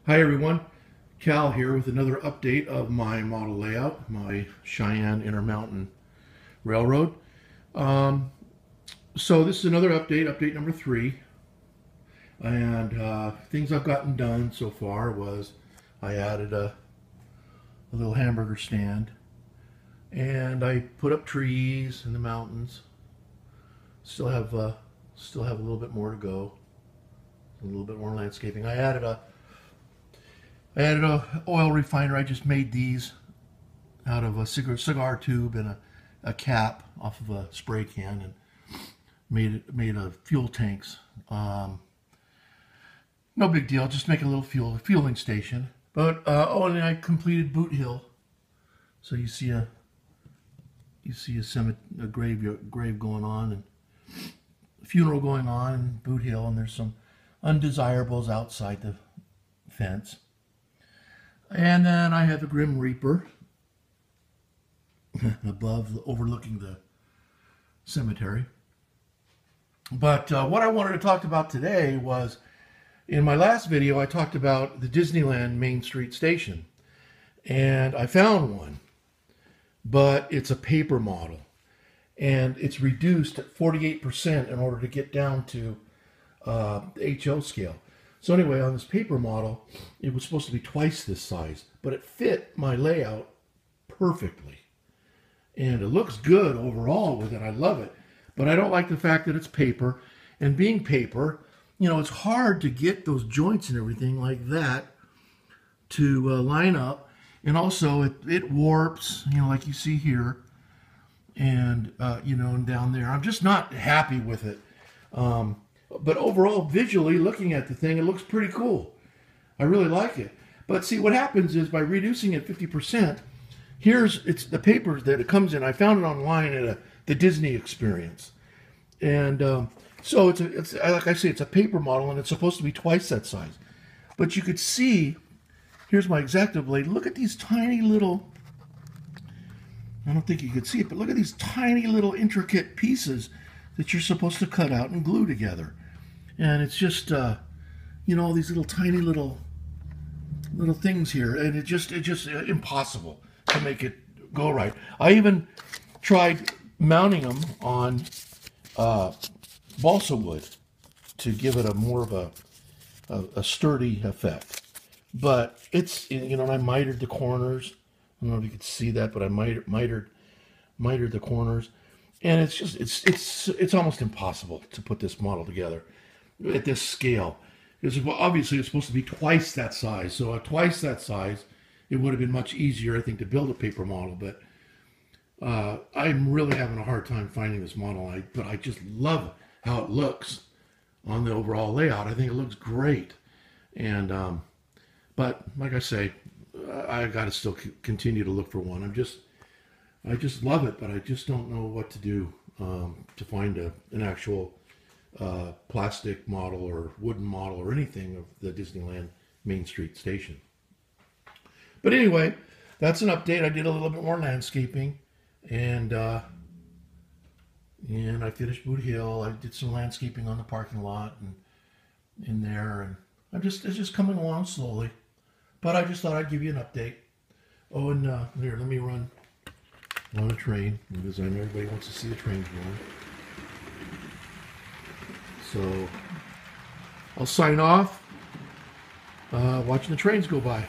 Hi everyone, Cal here with another update of my model layout, my Cheyenne Intermountain Railroad. Um, so this is another update number 3, and things I've gotten done so far was I added a little hamburger stand, and I put up trees in the mountains. Still have a little bit more to go, a little bit more landscaping. I added a oil refiner. I just made these out of a cigar tube and a cap off of a spray can, and made a fuel tanks. No big deal. Just make a little fueling station. But and then I completed Boot Hill. So you see a grave going on, and a funeral going on in Boot Hill, and there's some undesirables outside the fence. And then I have the Grim Reaper above, overlooking the cemetery. But what I wanted to talk about today was, in my last video, I talked about the Disneyland Main Street Station. And I found one, but it's a paper model. And it's reduced at 48% in order to get down to the HO scale. So anyway, on this paper model, it was supposed to be twice this size, but it fit my layout perfectly. And it looks good overall with it. I love it. But I don't like the fact that it's paper. And being paper, it's hard to get those joints and everything like that to line up. And also, it warps, like you see here, and, and down there. I'm just not happy with it. But overall, visually, looking at the thing, it looks pretty cool. I really like it. But see, what happens is by reducing it 50%, it's the paper that it comes in. I found it online at the Disney Experience. And so it's like I say, it's a paper model, and it's supposed to be twice that size. But you could see, here's my X-Acto blade. Look at these tiny little, I don't think you could see it, but look at these tiny little intricate pieces that you're supposed to cut out and glue together. And it's just, all these little tiny little things here, and it's just impossible to make it go right. I even tried mounting them on balsa wood to give it more of a sturdy effect. But it's, and I mitered the corners. I don't know if you could see that, but I mitered the corners. And it's just, it's almost impossible to put this model together at this scale. Because obviously it's supposed to be twice that size. So at twice that size, it would have been much easier, I think, to build a paper model. But I'm really having a hard time finding this model. But I just love how it looks on the overall layout. I think it looks great. And but like I say, I got to still continue to look for one. I just love it, but I just don't know what to do to find an actual plastic model or wooden model or anything of the Disneyland Main Street Station. But anyway, that's an update. I did a little bit more landscaping, and I finished Boot Hill. I did some landscaping on the parking lot and in there, and it's just coming along slowly. But I just thought I'd give you an update. Oh, and here, let me run on a train, because I know everybody wants to see the trains going. So I'll sign off watching the trains go by.